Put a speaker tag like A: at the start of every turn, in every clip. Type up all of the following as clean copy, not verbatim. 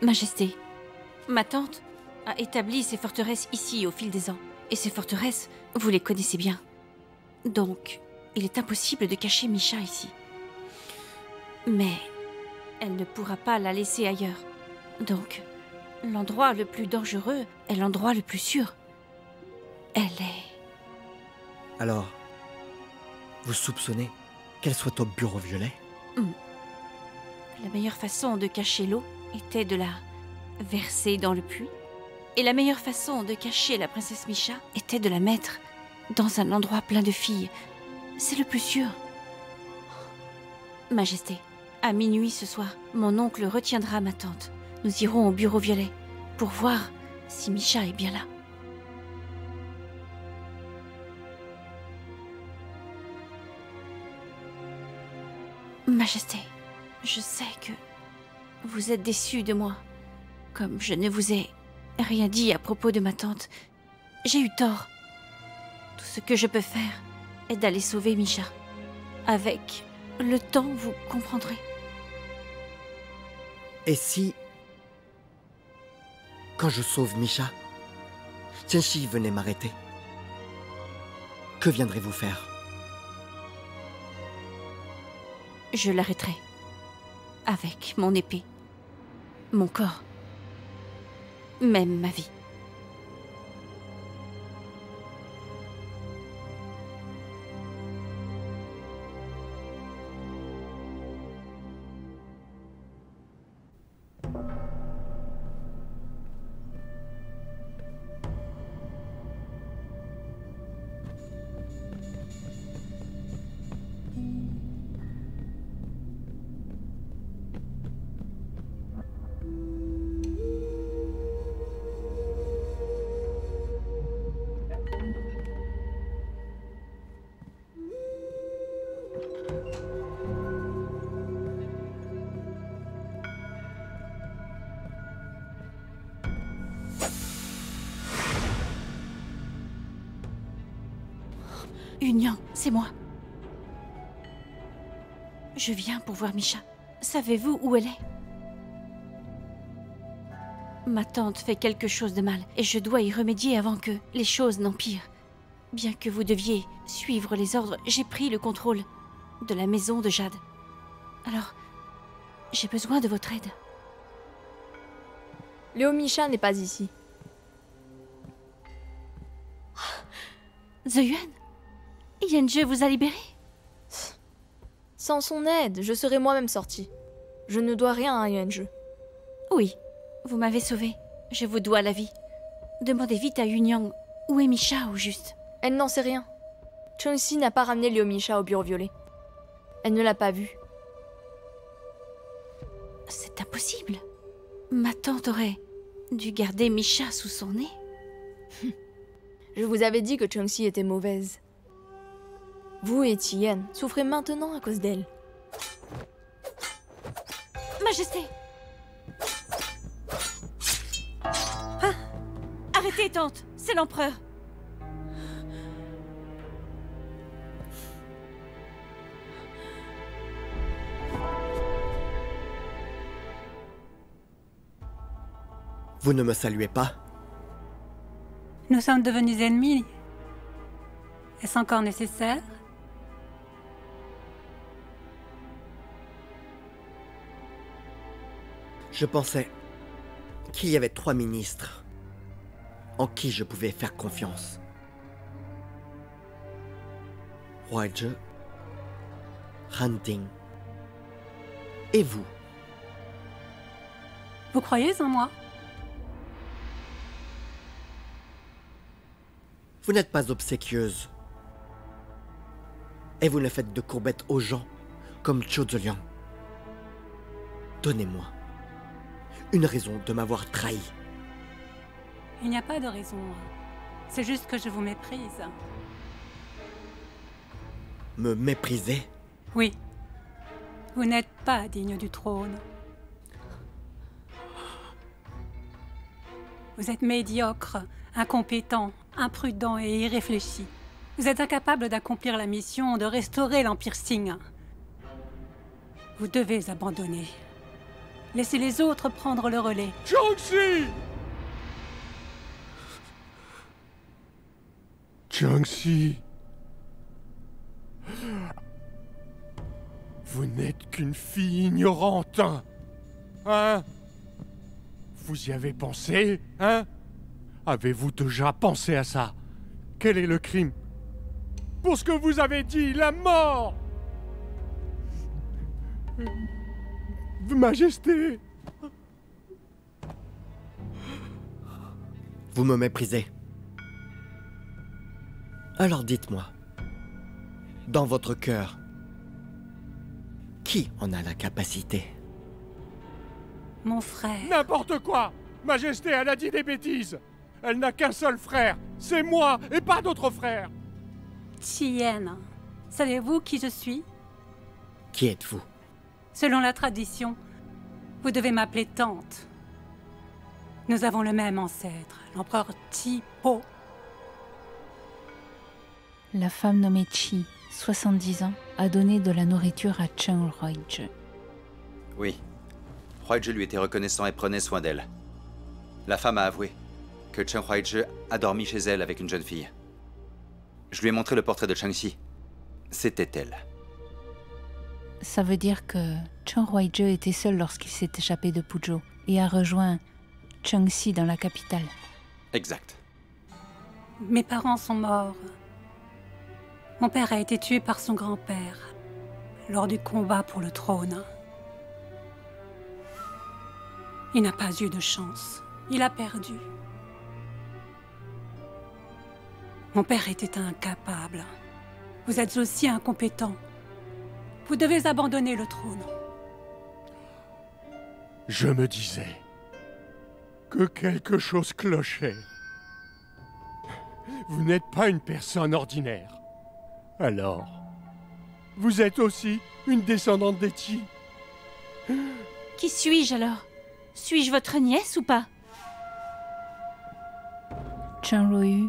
A: Majesté, ma tante a établi ses forteresses ici au fil des ans. Et ces forteresses, vous les connaissez bien. Donc, il est impossible de cacher Misha ici. Mais elle ne pourra pas la laisser ailleurs. Donc, l'endroit le plus dangereux est l'endroit le plus sûr. Elle est...
B: Alors, vous soupçonnez qu'elle soit au bureau violet?
A: La meilleure façon de cacher l'eau était de la verser dans le puits. Et la meilleure façon de cacher la princesse Misha était de la mettre dans un endroit plein de filles. C'est le plus sûr. Majesté, à minuit ce soir, mon oncle retiendra ma tante. Nous irons au bureau violet pour voir si Misha est bien là. Majesté, je sais que vous êtes déçue de moi, comme je ne vous ai rien dit à propos de ma tante. J'ai eu tort. Tout ce que je peux faire est d'aller sauver Misha. Avec le temps, vous comprendrez.
B: Et si, quand je sauve Misha, Tianxi venait m'arrêter, que viendrez-vous faire?
A: Je l'arrêterai. Avec mon épée, mon corps, même ma vie. Union, c'est moi. Je viens pour voir Misha. Savez-vous où elle est? Ma tante fait quelque chose de mal et je dois y remédier avant que les choses n'empirent. Bien que vous deviez suivre les ordres, j'ai pris le contrôle de la maison de Jade. Alors, j'ai besoin de votre aide.
C: Léo Misha n'est pas ici.
A: Zeyuan, Yanjie vous a libéré?
C: Sans son aide, je serais moi-même sortie. Je ne dois rien à Yanjie.
A: Oui, vous m'avez sauvée. Je vous dois la vie. Demandez vite à Yunyang où est Misha au juste.
C: Elle n'en sait rien. Chun-Si n'a pas ramené Léo Misha au bureau violet. Elle ne l'a pas vu.
A: C'est impossible. Ma tante aurait dû garder Misha sous son nez.
C: Je vous avais dit que Chun-Si était mauvaise. Vous et Tien souffrez maintenant à cause d'elle.
A: Majesté! Ah! Arrêtez, tante! C'est l'empereur!
B: Vous ne me saluez pas?
D: Nous sommes devenus ennemis. Est-ce encore nécessaire?
B: Je pensais qu'il y avait 3 ministres en qui je pouvais faire confiance. Huaizhe, Han Ting et vous.
D: Vous croyez en moi?
B: Vous n'êtes pas obséquieuse. Et vous ne faites de courbettes aux gens comme Zhou Zeliang. Donnez-moi une raison de m'avoir trahi.
D: Il n'y a pas de raison. C'est juste que je vous méprise.
B: Me mépriser?
D: Oui. Vous n'êtes pas digne du trône. Vous êtes médiocre, incompétent, imprudent et irréfléchi. Vous êtes incapable d'accomplir la mission de restaurer l'Empire Qing. Vous devez abandonner. Laissez les autres prendre le relais.
E: Jiangxi! Jiangxi. Vous n'êtes qu'une fille ignorante, hein? Hein? Vous y avez pensé, hein? Avez-vous déjà pensé à ça? Quel est le crime? Pour ce que vous avez dit, la mort! Majesté!
B: Vous me méprisez. Alors dites-moi, dans votre cœur, qui en a la capacité?
D: Mon frère.
E: N'importe quoi! Majesté, elle a dit des bêtises! Elle n'a qu'un seul frère! C'est moi et pas d'autre frère!
D: Tien, savez-vous qui je suis?
B: Qui êtes-vous?
D: Selon la tradition, vous devez m'appeler tante. Nous avons le même ancêtre, l'empereur Ti-Po.
A: La femme nommée Chi, 70 ans, a donné de la nourriture à Chen Huaizhi.
F: Oui. Huaizhi lui était reconnaissant et prenait soin d'elle. La femme a avoué que Chen Huaizhi a dormi chez elle avec une jeune fille. Je lui ai montré le portrait de Changxi. C'était elle.
A: Ça veut dire que Chen Huaizhi était seul lorsqu'il s'est échappé de Puzhou et a rejoint Chengxi dans la capitale.
F: Exact.
D: Mes parents sont morts. Mon père a été tué par son grand-père lors du combat pour le trône. Il n'a pas eu de chance. Il a perdu. Mon père était incapable. Vous êtes aussi incompétent. Vous devez abandonner le trône.
E: Je me disais que quelque chose clochait. Vous n'êtes pas une personne ordinaire. Alors, vous êtes aussi une descendante des Qi.
A: Qui suis-je alors? Suis-je votre nièce ou pas? Chen Ruoyu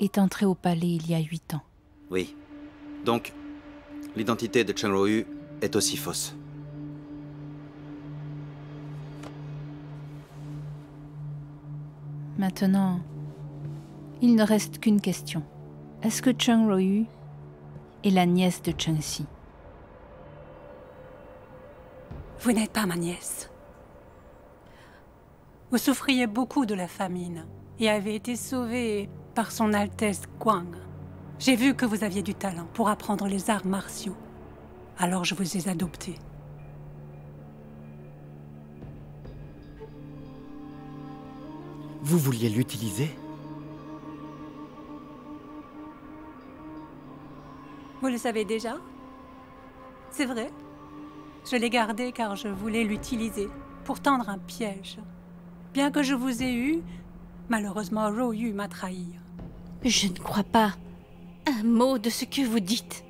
A: est entré au palais il y a 8 ans.
F: Oui. Donc, l'identité de Chen Ruoyu est aussi fausse.
A: Maintenant, il ne reste qu'une question. Est-ce que Chen Ruoyu est la nièce de Chengxi?
D: Vous n'êtes pas ma nièce. Vous souffriez beaucoup de la famine et avez été sauvée par son Altesse Guang. J'ai vu que vous aviez du talent pour apprendre les arts martiaux. Alors je vous ai adopté.
B: Vous vouliez l'utiliser?
D: Vous le savez déjà? C'est vrai. Je l'ai gardé car je voulais l'utiliser pour tendre un piège. Bien que je vous ai eu, malheureusement Ruoyu m'a trahi.
A: Je ne crois pas un mot de ce que vous dites.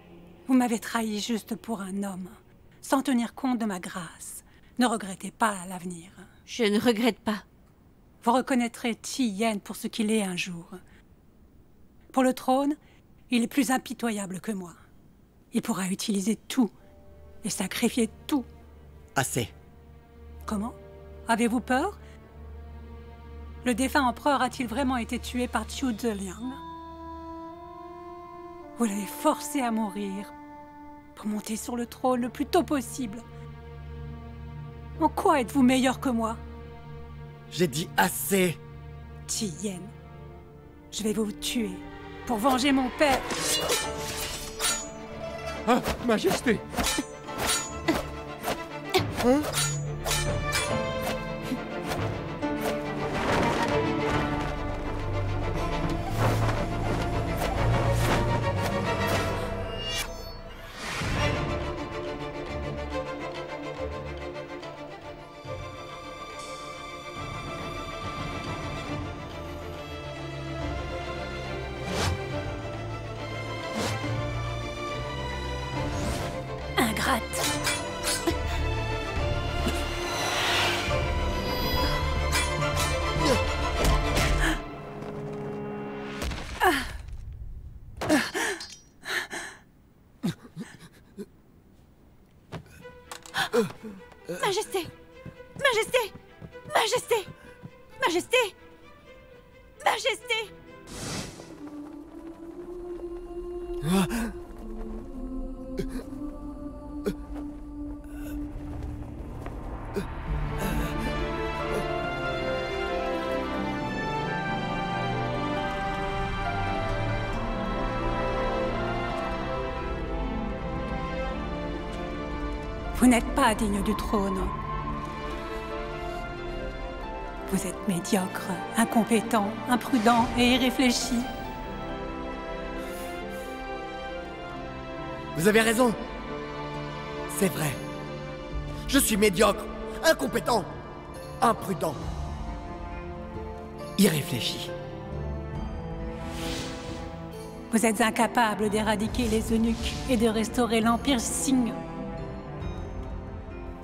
D: Vous m'avez trahi juste pour un homme, sans tenir compte de ma grâce. Ne regrettez pas à l'avenir.
A: Je ne regrette pas.
D: Vous reconnaîtrez Tien pour ce qu'il est un jour. Pour le trône, il est plus impitoyable que moi. Il pourra utiliser tout et sacrifier tout.
B: Assez.
D: Comment? Avez-vous peur? Le défunt empereur a-t-il vraiment été tué par Zhu Zeliang? Vous l'avez forcé à mourir pour monter sur le trône le plus tôt possible. En quoi êtes-vous meilleur que moi?
B: J'ai dit assez.
D: Tien, je vais vous tuer pour venger mon père.
E: Ah, Majesté! Hein?
D: Ingrate.
A: Majesté, Majesté!
D: Vous n'êtes pas digne du trône. Vous êtes médiocre, incompétent, imprudent et irréfléchi.
B: Vous avez raison. C'est vrai. Je suis médiocre, incompétent, imprudent, irréfléchi.
D: Vous êtes incapable d'éradiquer les eunuques et de restaurer l'Empire Sing.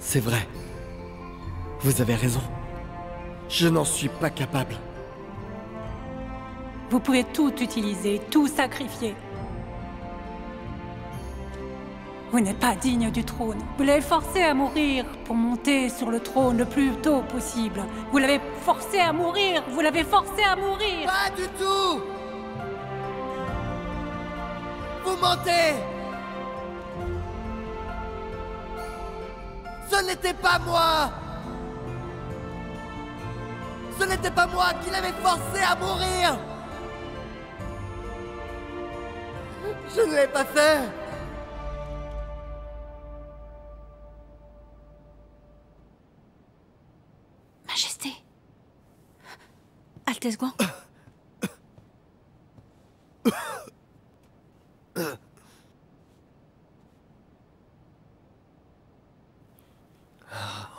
B: C'est vrai. Vous avez raison. Je n'en suis pas capable.
D: Vous pouvez tout utiliser, tout sacrifier. Vous n'êtes pas digne du trône. Vous l'avez forcé à mourir pour monter sur le trône le plus tôt possible. Vous l'avez forcé à mourir. Vous l'avez forcé à mourir.
B: Pas du tout! Vous mentez! Ce n'était pas moi! Ce n'était pas moi qui l'avais forcé à mourir! Je ne l'ai pas fait!
A: Majesté. Altesse Guan.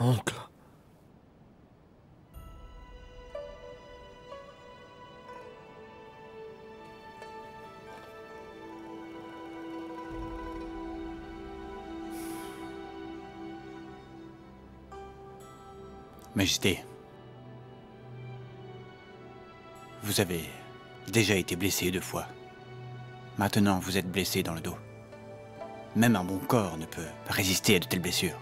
B: Oncle.
G: Majesté, vous avez déjà été blessé 2 fois. Maintenant, vous êtes blessé dans le dos. Même un bon corps ne peut résister à de telles blessures.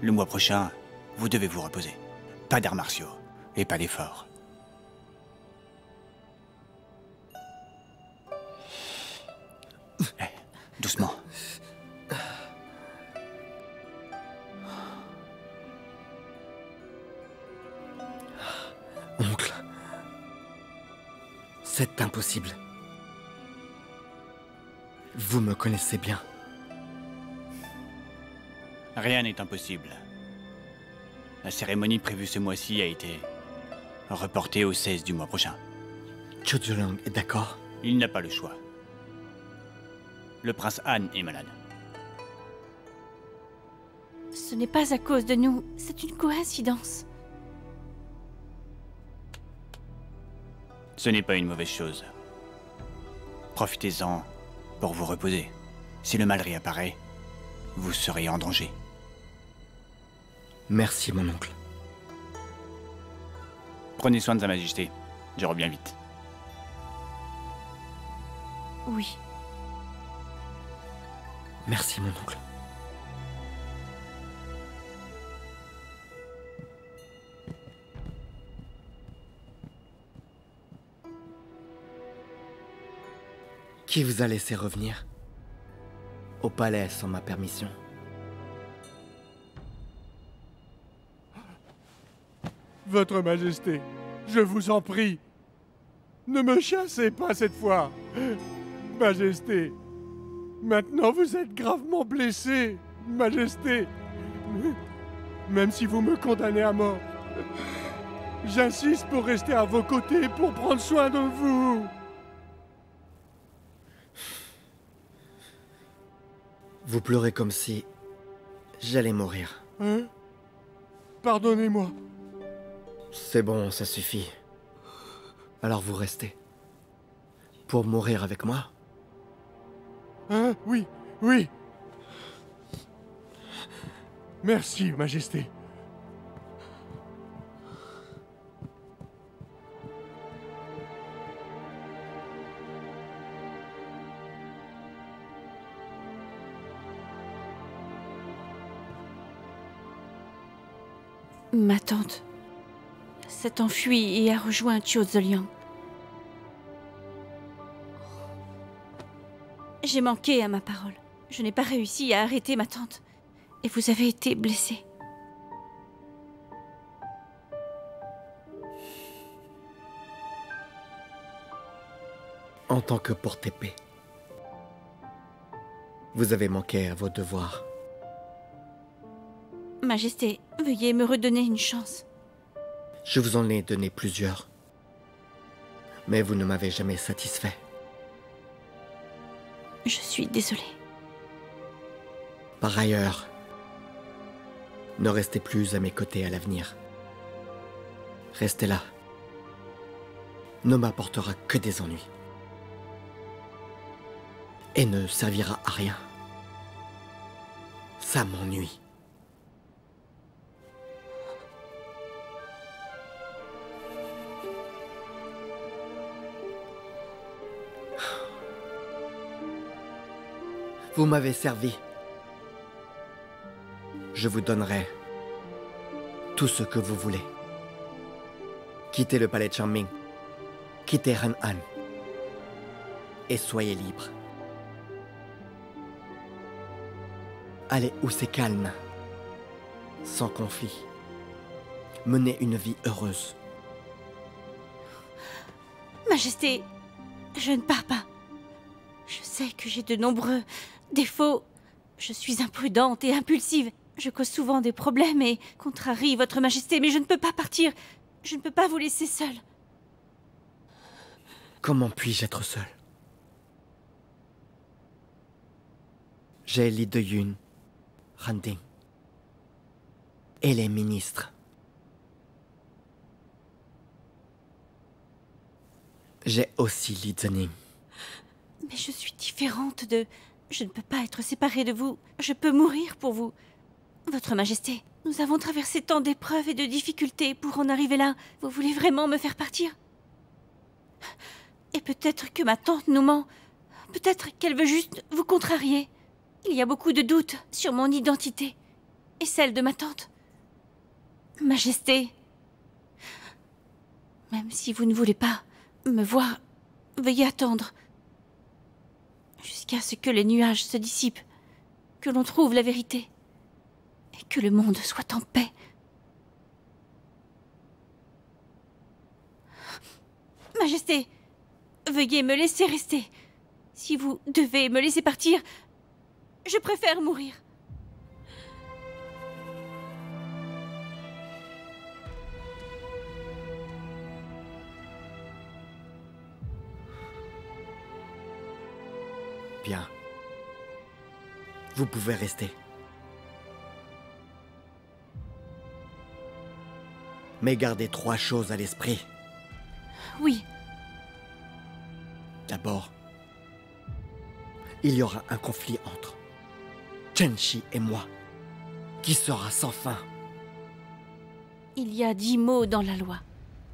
G: Le mois prochain, vous devez vous reposer. Pas d'arts martiaux et pas d'efforts. Doucement.
B: Oncle. C'est impossible. Vous me connaissez bien.
G: Rien n'est impossible. La cérémonie prévue ce mois-ci a été reportée au 16 du mois prochain.
B: Chuzurong est d'accord?
G: Il n'a pas le choix. Le prince Han est malade.
A: Ce n'est pas à cause de nous, c'est une coïncidence.
G: Ce n'est pas une mauvaise chose. Profitez-en pour vous reposer. Si le mal réapparaît, vous serez en danger.
B: Merci, mon oncle.
G: Prenez soin de Sa Majesté. Je reviens vite.
A: Oui.
B: Merci, mon oncle. Qui vous a laissé revenir au palais sans ma permission?
E: Votre Majesté, je vous en prie, ne me chassez pas cette fois. Majesté, maintenant vous êtes gravement blessé, Majesté. Même si vous me condamnez à mort, j'insiste pour rester à vos côtés pour prendre soin de vous.
B: Vous pleurez comme si j'allais mourir.
E: Hein? Pardonnez-moi.
B: C'est bon, ça suffit. Alors vous restez. Pour mourir avec moi?
E: Hein? Oui, oui. Merci, Majesté.
A: Ma tante, s'est enfui et a rejoint Qiu Zeliang. J'ai manqué à ma parole. Je n'ai pas réussi à arrêter ma tante. Et vous avez été blessé.
B: En tant que porte-épée, vous avez manqué à vos devoirs.
A: Majesté, veuillez me redonner une chance.
B: Je vous en ai donné plusieurs. Mais vous ne m'avez jamais satisfait.
A: Je suis désolée.
B: Par ailleurs, ne restez plus à mes côtés à l'avenir. Restez là. Ne m'apportera que des ennuis. Et ne servira à rien. Ça m'ennuie. Vous m'avez servi. Je vous donnerai tout ce que vous voulez. Quittez le palais de Chanming. Quittez Han'an. Et soyez libre. Allez où c'est calme. Sans conflit. Menez une vie heureuse.
A: Majesté, je ne pars pas. Je sais que j'ai de nombreux défauts. Je suis imprudente et impulsive. Je cause souvent des problèmes et contrarie votre majesté, mais je ne peux pas partir. Je ne peux pas vous laisser seule.
B: Comment puis-je être seul? J'ai Li Deyun, Randing et les ministres. J'ai aussi Li Zining.
A: Mais je suis différente de... Je ne peux pas être séparée de vous. Je peux mourir pour vous. Votre Majesté, nous avons traversé tant d'épreuves et de difficultés pour en arriver là. Vous voulez vraiment me faire partir? Et peut-être que ma tante nous ment. Peut-être qu'elle veut juste vous contrarier. Il y a beaucoup de doutes sur mon identité et celle de ma tante. Majesté, même si vous ne voulez pas me voir, veuillez attendre jusqu'à ce que les nuages se dissipent, que l'on trouve la vérité et que le monde soit en paix. Majesté, veuillez me laisser rester. Si vous devez me laisser partir, je préfère mourir.
B: Bien. Vous pouvez rester. Mais gardez 3 choses à l'esprit.
A: Oui.
B: D'abord, il y aura un conflit entre Chen Shi et moi, qui sera sans fin.
A: Il y a 10 mots dans la loi.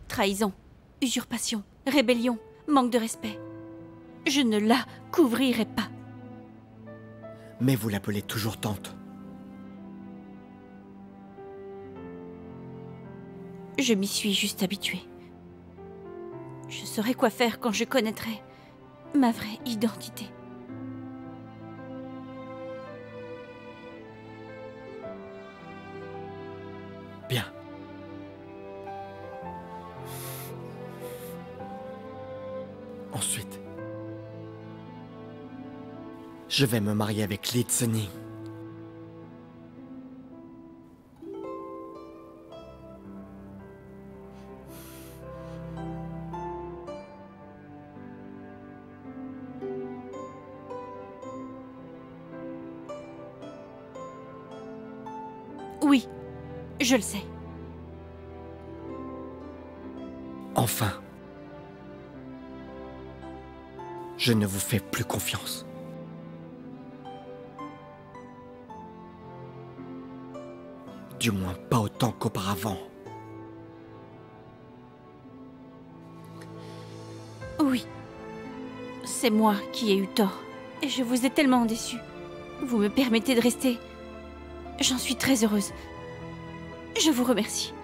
A: Trahison, usurpation, rébellion, manque de respect. Je ne la couvrirai pas.
B: Mais vous l'appelez toujours tante.
A: Je m'y suis juste habituée. Je saurai quoi faire quand je connaîtrai ma vraie identité.
B: Bien. Ensuite, je vais me marier avec Li Zining.
A: Oui, je le sais.
B: Enfin, je ne vous fais plus confiance. Du moins pas autant qu'auparavant.
A: Oui, c'est moi qui ai eu tort. Et je vous ai tellement déçu. Vous me permettez de rester. J'en suis très heureuse. Je vous remercie.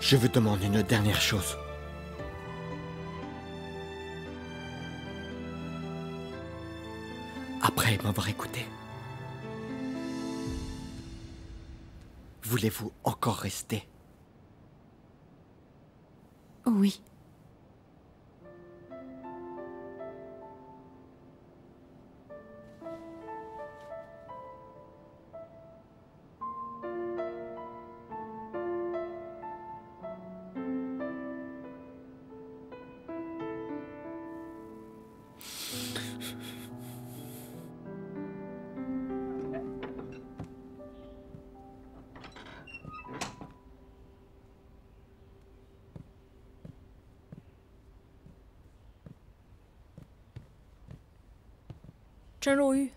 B: Je vous demande une dernière chose. Après m'avoir écouté, voulez-vous encore rester?
A: Oui.
C: Chen Rouyu.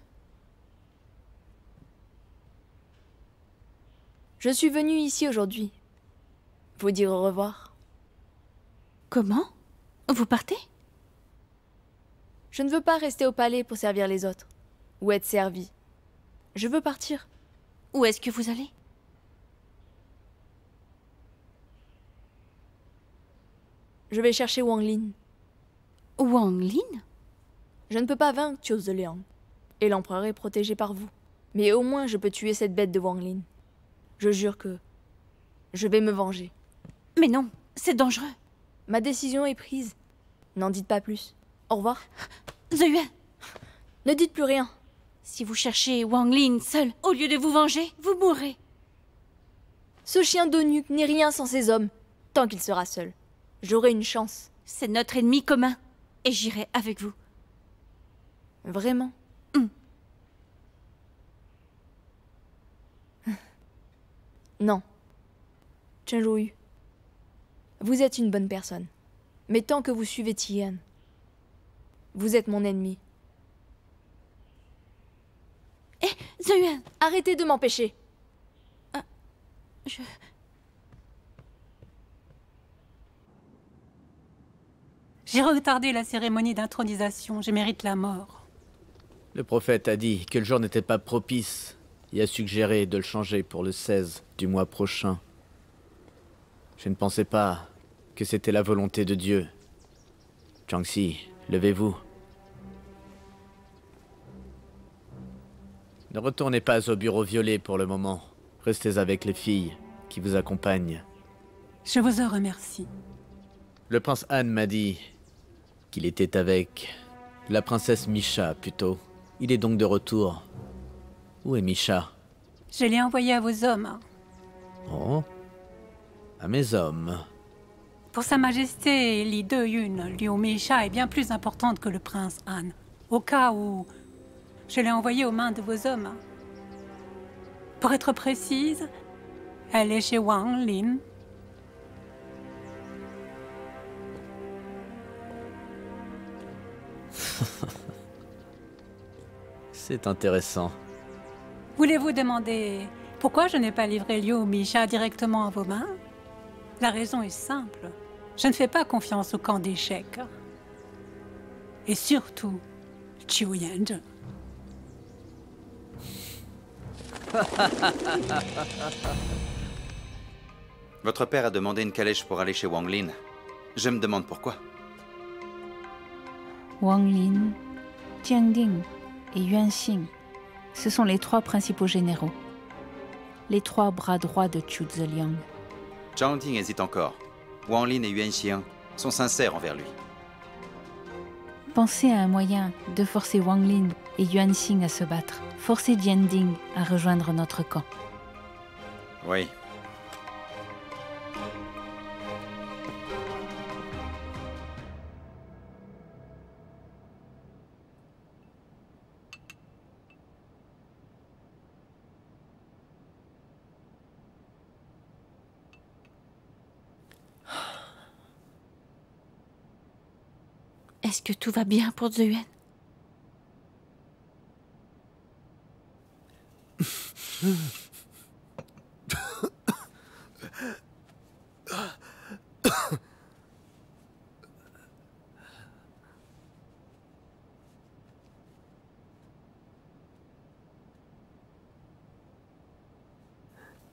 C: Je suis venue ici aujourd'hui. Vous dire au revoir.
A: Comment? Vous partez?
C: Je ne veux pas rester au palais pour servir les autres. Ou être servi. Je veux partir.
A: Où est-ce que vous allez?
C: Je vais chercher Wang Lin.
A: Wang Lin?
C: Je ne peux pas vaincre Qiu Zeliang. Et l'empereur est protégé par vous. Mais au moins je peux tuer cette bête de Wang Lin. Je jure que... je vais me venger.
A: Mais non, c'est dangereux.
C: Ma décision est prise. N'en dites pas plus. Au revoir.
A: Zeyuan,
C: Ne dites plus rien.
A: si vous cherchez Wang Lin seul, au lieu de vous venger, vous mourrez.
C: Ce chien d'eunuque n'est rien sans ses hommes. Tant qu'il sera seul. J'aurai une chance.
A: C'est notre ennemi commun. Et j'irai avec vous.
C: Vraiment. Non. Chen Rouyu. Vous êtes une bonne personne. Mais tant que vous suivez Tian, vous êtes mon ennemi.
A: Hé, Zeyuan,
C: Arrêtez de m'empêcher.
A: je...
D: J'ai retardé la cérémonie d'intronisation. Je mérite la mort.
H: Le prophète a dit que le jour n'était pas propice et a suggéré de le changer pour le 16 du mois prochain. Je ne pensais pas que c'était la volonté de Dieu. Jiangxi, levez-vous. Ne retournez pas au bureau violet pour le moment. Restez avec les filles qui vous accompagnent.
D: Je vous en remercie.
H: Le prince Han m'a dit qu'il était avec la princesse Misha plutôt. Il est donc de retour. Où est Misha?
D: Je l'ai envoyé à vos hommes.
H: Oh, à mes hommes.
D: Pour Sa Majesté, Li De-yun, Liu Misha est bien plus importante que le prince Han. Au cas où, je l'ai envoyée aux mains de vos hommes. Pour être précise, elle est chez Wang Lin.
H: C'est intéressant.
D: Voulez-vous demander pourquoi je n'ai pas livré Liu Misha directement à vos mains? La raison est simple. Je ne fais pas confiance au camp d'échecs. Et surtout, Qiu Yanzhe.
F: Votre père a demandé une calèche pour aller chez Wang Lin. Je me demande pourquoi.
I: Wang Lin, Jiang Ding et Yuan Xing, ce sont les trois principaux généraux. Les trois bras droits de Qiu Zeliang.
F: Zhang Ting hésite encore. Wang Lin et Yuan Xiang sont sincères envers lui.
I: Pensez à un moyen de forcer Wang Lin et Yuan Xing à se battre. Forcer Jiang Ding à rejoindre notre camp.
F: Oui.
A: Est-ce que tout va bien pour Zeyuan?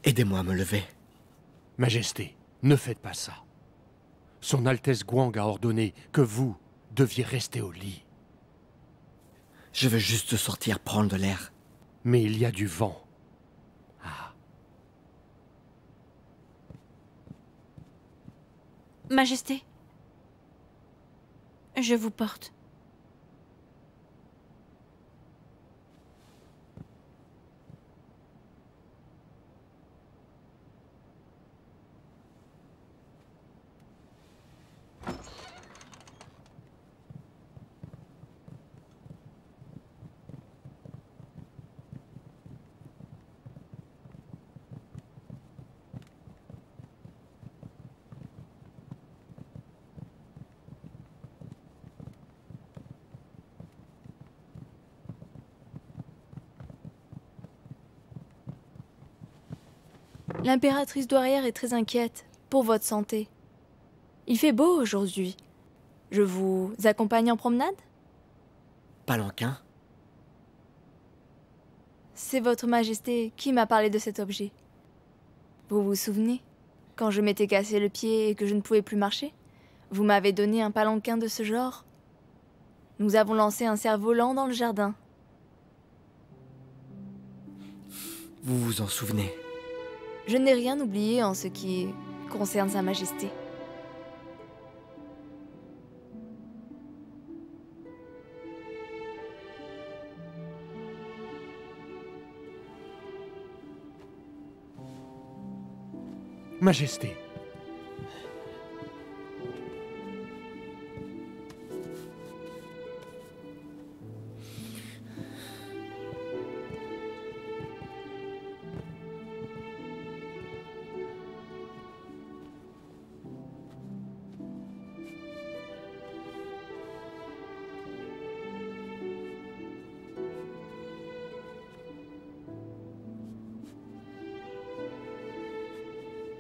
B: Aidez-moi à me lever.
E: Majesté, Ne faites pas ça. Son Altesse Guang a ordonné que vous deviez rester au lit.
B: Je veux juste sortir prendre de l'air.
E: Mais il y a du vent.
A: Majesté, je vous porte.
C: L'impératrice douairière est très inquiète pour votre santé. Il fait beau aujourd'hui. Je vous accompagne en promenade?
B: Palanquin?
C: C'est votre majesté qui m'a parlé de cet objet. Vous vous souvenez? Quand je m'étais cassé le pied et que je ne pouvais plus marcher, vous m'avez donné un palanquin de ce genre. Nous avons lancé un cerf-volant dans le jardin.
B: Vous vous en souvenez?
C: Je n'ai rien oublié en ce qui concerne Sa Majesté.
E: Majesté.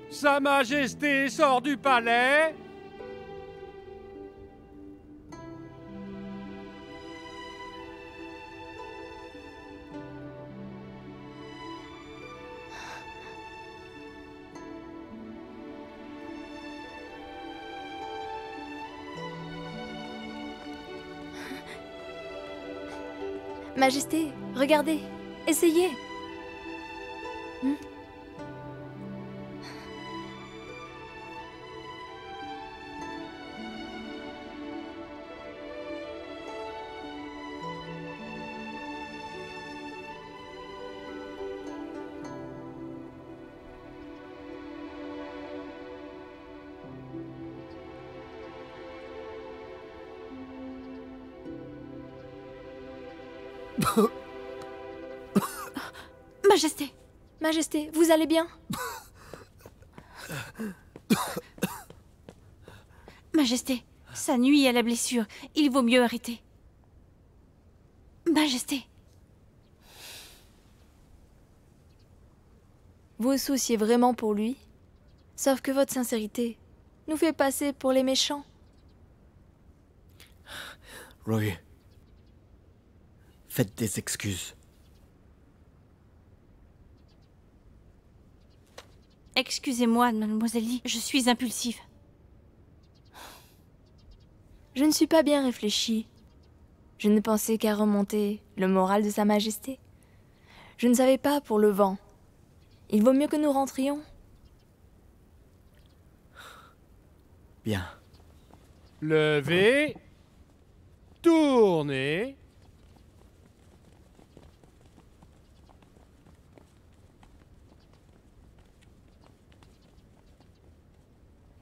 E: Sa Majesté sort du palais.
C: Majesté, regardez, essayez.
A: Majesté!
C: Majesté, vous allez bien?
A: Majesté, ça nuit à la blessure. Il vaut mieux arrêter. Majesté!
C: Vous vous souciez vraiment pour lui? Sauf que votre sincérité nous fait passer pour les méchants.
B: Roy, faites des excuses.
A: Excusez-moi, mademoiselle Lee, je suis impulsive.
C: Je ne suis pas bien réfléchie. Je ne pensais qu'à remonter le moral de Sa Majesté. Je ne savais pas pour le vent. Il vaut mieux que nous rentrions.
B: Bien.
E: Levez. Tournez.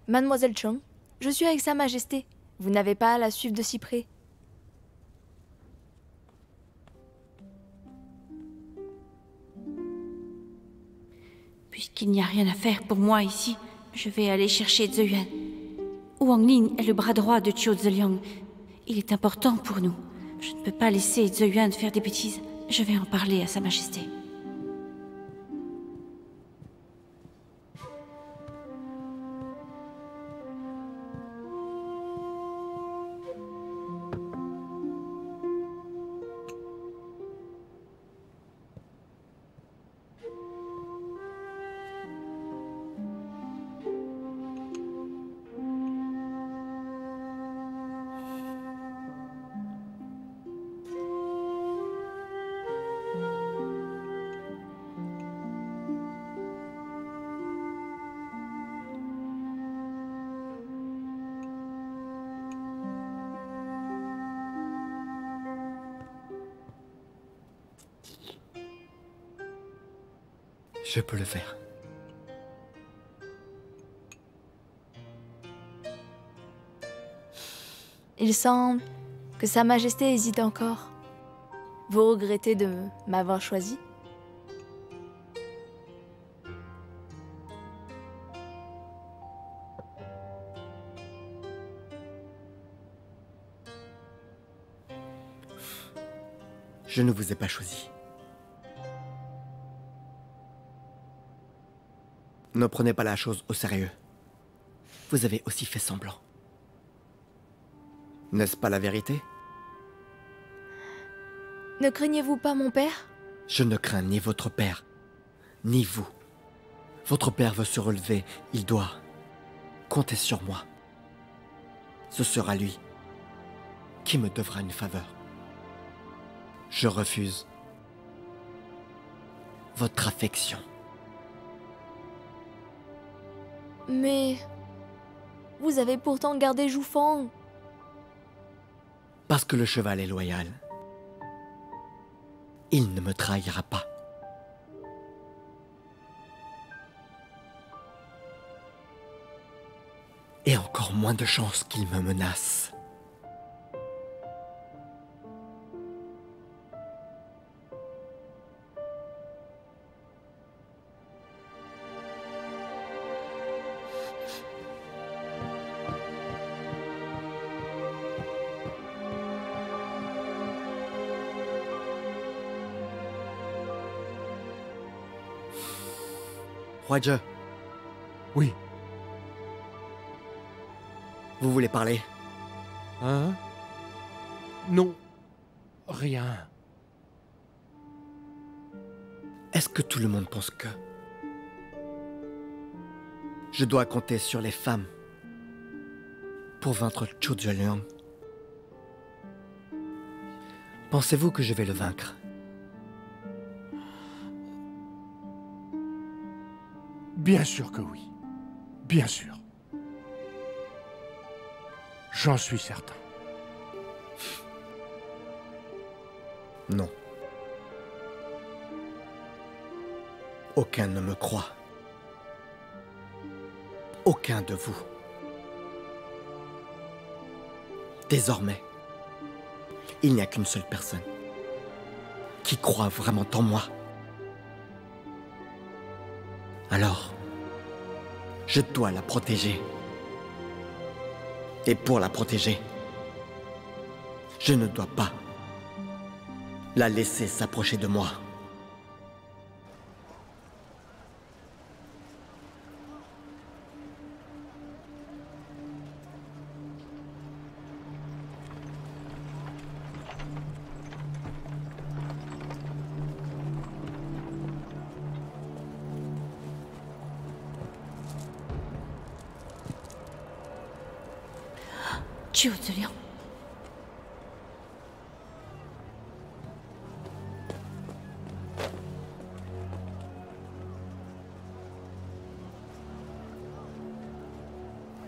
C: Mademoiselle Chong, je suis avec Sa Majesté. Vous n'avez pas à la suivre de si près.
A: Puisqu'il n'y a rien à faire pour moi ici, je vais aller chercher Zeyuan. Wang Ling est le bras droit de Qiu Zeliang. Il est important pour nous. Je ne peux pas laisser Zeyuan faire des bêtises. Je vais en parler à Sa Majesté.
B: Je peux le faire.
C: Il semble que Sa Majesté hésite encore. Vous regrettez de m'avoir choisi?
B: Je ne vous ai pas choisi. Ne prenez pas la chose au sérieux. Vous avez aussi fait semblant. N'est-ce pas la vérité?
C: Ne craignez-vous pas mon père?
B: Je ne crains ni votre père, ni vous. Votre père veut se relever, il doit. Comptez sur moi. Ce sera lui qui me devra une faveur. Je refuse votre affection.
C: Mais... vous avez pourtant gardé Joufang.
B: Parce que le cheval est loyal. Il ne me trahira pas. Et encore moins de chances qu'il me menace. Huaizhe,
E: Oui.
B: vous voulez parler?
E: Hein? Non. Rien.
B: Est-ce que tout le monde pense que je dois compter sur les femmes pour vaincre Zhou Zhueliang? Pensez-vous que je vais le vaincre?
E: Bien sûr que oui. Bien sûr. J'en suis certain.
B: Non. Aucun ne me croit. Aucun de vous. Désormais, il n'y a qu'une seule personne qui croit vraiment en moi. Alors, je dois la protéger. Et pour la protéger, je ne dois pas la laisser s'approcher de moi.
A: Zhou Zhueliang.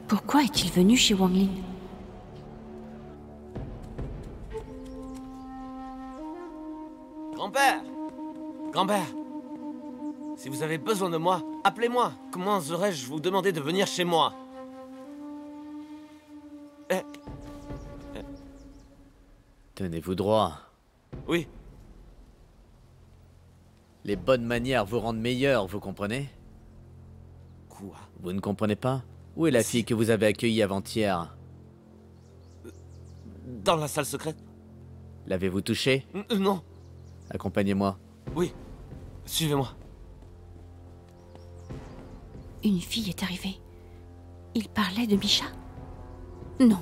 A: Pourquoi est-il venu chez Wang Ling?
J: Grand-père! Grand-père! Si vous avez besoin de moi, appelez-moi. Comment oserais-je vous demander de venir chez moi?
H: Tenez-vous droit.
J: Oui.
H: Les bonnes manières vous rendent meilleur, vous comprenez?
J: Quoi?
H: Vous ne comprenez pas? Où est la fille que vous avez accueillie avant-hier?
J: Dans la salle secrète?
H: L'avez-vous touchée?
J: Non.
H: Accompagnez-moi.
J: Oui. Suivez-moi.
A: Une fille est arrivée. Il parlait de Misha? Non,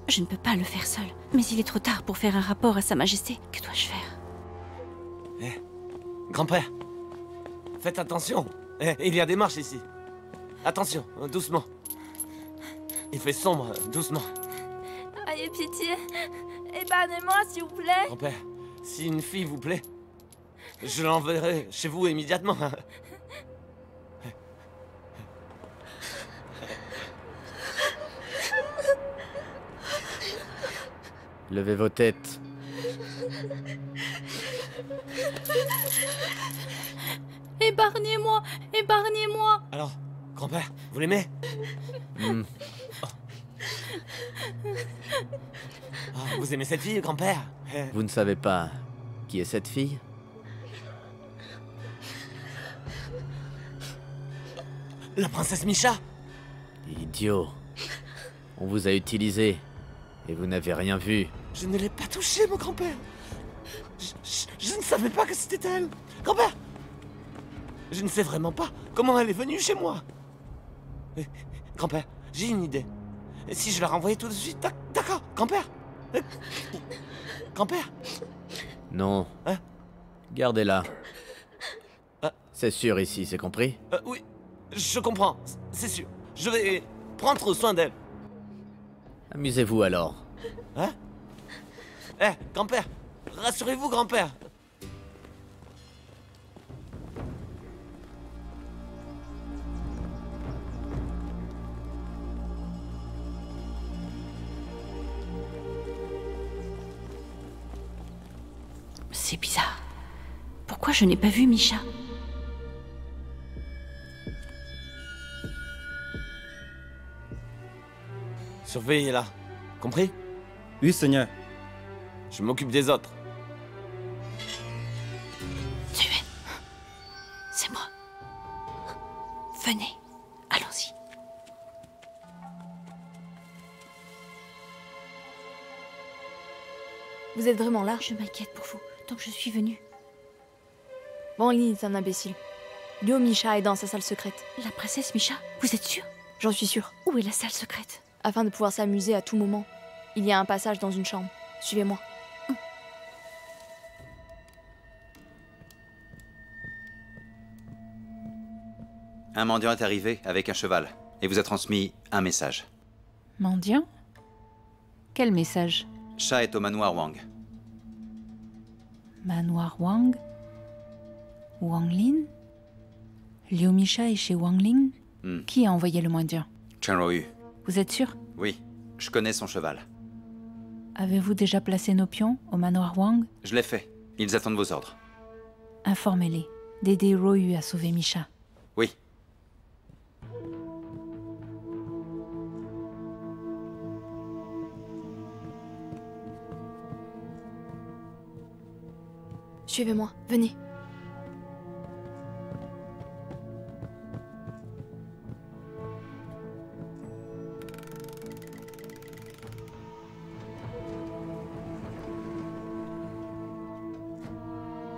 A: je ne peux pas le faire seul. Mais il est trop tard pour faire un rapport à Sa Majesté. Que dois-je faire?
J: Grand-père, faites attention. Il y a des marches ici. Attention, doucement. Il fait sombre, doucement.
C: Ayez pitié. Épargnez-moi, s'il vous plaît.
J: Grand-père, si une fille vous plaît, je l'enverrai chez vous immédiatement.
H: Levez vos têtes.
K: Épargnez-moi, épargnez-moi.
J: Alors, grand-père, vous l'aimez? Ah, vous aimez cette fille, grand-père?
H: Vous ne savez pas qui est cette fille?
J: La princesse Misha?
H: Idiot. On vous a utilisé et vous n'avez rien vu.
J: Je ne l'ai pas touchée, mon grand-père. Je ne savais pas que c'était elle. Grand-père! Je ne sais vraiment pas comment elle est venue chez moi. Grand-père, j'ai une idée. Si je la renvoyais tout de suite, d'accord, grand-père? Grand-père?
H: Non.
J: Hein?
H: Gardez-la. C'est sûr ici, c'est compris?
J: Oui, je comprends, c'est sûr. Je vais prendre soin d'elle.
H: Amusez-vous alors.
J: Hein? Grand-père, rassurez-vous, grand-père.
A: C'est bizarre. Pourquoi je n'ai pas vu Misha?
J: Surveillez-la, compris?
L: Oui, Seigneur.
J: Je m'occupe des autres.
A: Tuez. C'est moi. Venez, allons-y.
C: Vous êtes vraiment là?
A: Je m'inquiète pour vous, donc je suis venue.
C: Wang Lin est un imbécile. Liu Misha est dans sa salle secrète.
A: La princesse Misha, vous êtes sûre?
C: J'en suis sûre.
A: Où est la salle secrète?
C: Afin de pouvoir s'amuser à tout moment, il y a un passage dans une chambre. Suivez-moi.
F: Un mendiant est arrivé avec un cheval et vous a transmis un message.
I: Mendiant? Quel message?
F: Sha est au manoir Wang.
I: Manoir Wang? Wang Lin? Liu Misha est chez Wang Lin? Qui a envoyé le mendiant?
F: Chen Ruoyu.
I: Vous êtes sûr?
F: Oui, je connais son cheval.
I: Avez-vous déjà placé nos pions au manoir Wang?
F: Je l'ai fait. Ils attendent vos ordres.
I: Informez-les d'aider Ruoyu à sauver Misha.
F: Oui.
C: Suivez-moi, venez.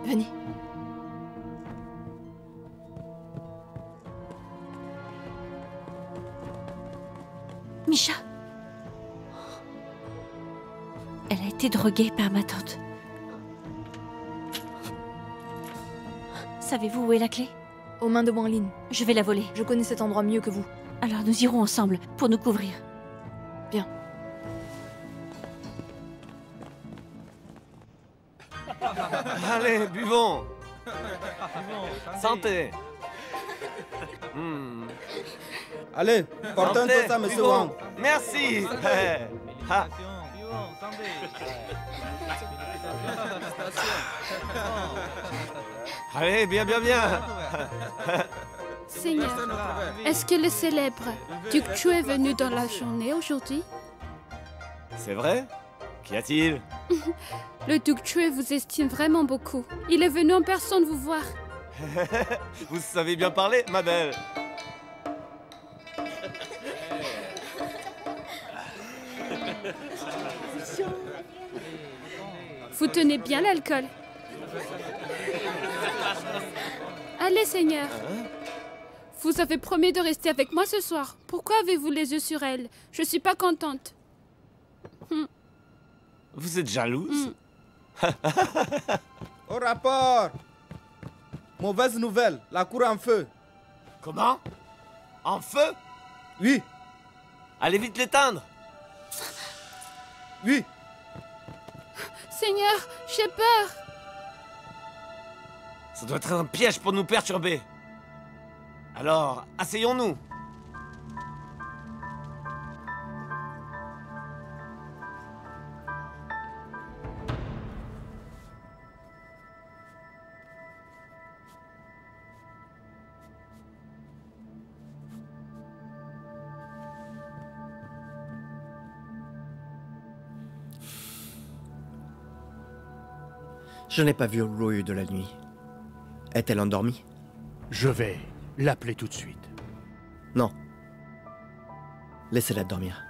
C: Venez.
A: Misha. Elle a été droguée par ma tante. Savez-vous où est la clé?
C: Aux mains de Wang Lin.
A: Je vais la voler.
C: Je connais cet endroit mieux que vous.
A: Alors nous irons ensemble pour nous couvrir.
C: Bien.
J: Allez, buvons. Santé.
L: Allez, portons
J: Santé,
L: tout ça, monsieur
J: buvons.
L: Wang.
J: Merci. Ah. Allez, bien, bien, bien.
K: Seigneur, est-ce que le célèbre Duc Chu est venu dans la journée aujourd'hui?
J: C'est vrai? Qu'y a-t-il?
K: Le Duc Chu vous estime vraiment beaucoup. Il est venu en personne vous voir.
J: Vous savez bien parler, ma belle.
K: Vous tenez bien l'alcool. Allez, Seigneur. Vous avez promis de rester avec moi ce soir. Pourquoi avez-vous les yeux sur elle? Je suis pas contente.
J: Vous êtes jalouse?
L: Au rapport. Mauvaise nouvelle, la cour est en feu.
J: Comment? En feu?
L: Oui.
J: Allez vite l'éteindre.
L: Oui.
K: Seigneur, j'ai peur.
J: Ça doit être un piège pour nous perturber. Alors, asseyons-nous.
B: Je n'ai pas vu Ruoyu de la nuit. Est-elle endormie?
E: Je vais l'appeler tout de suite.
B: Non. Laissez-la dormir.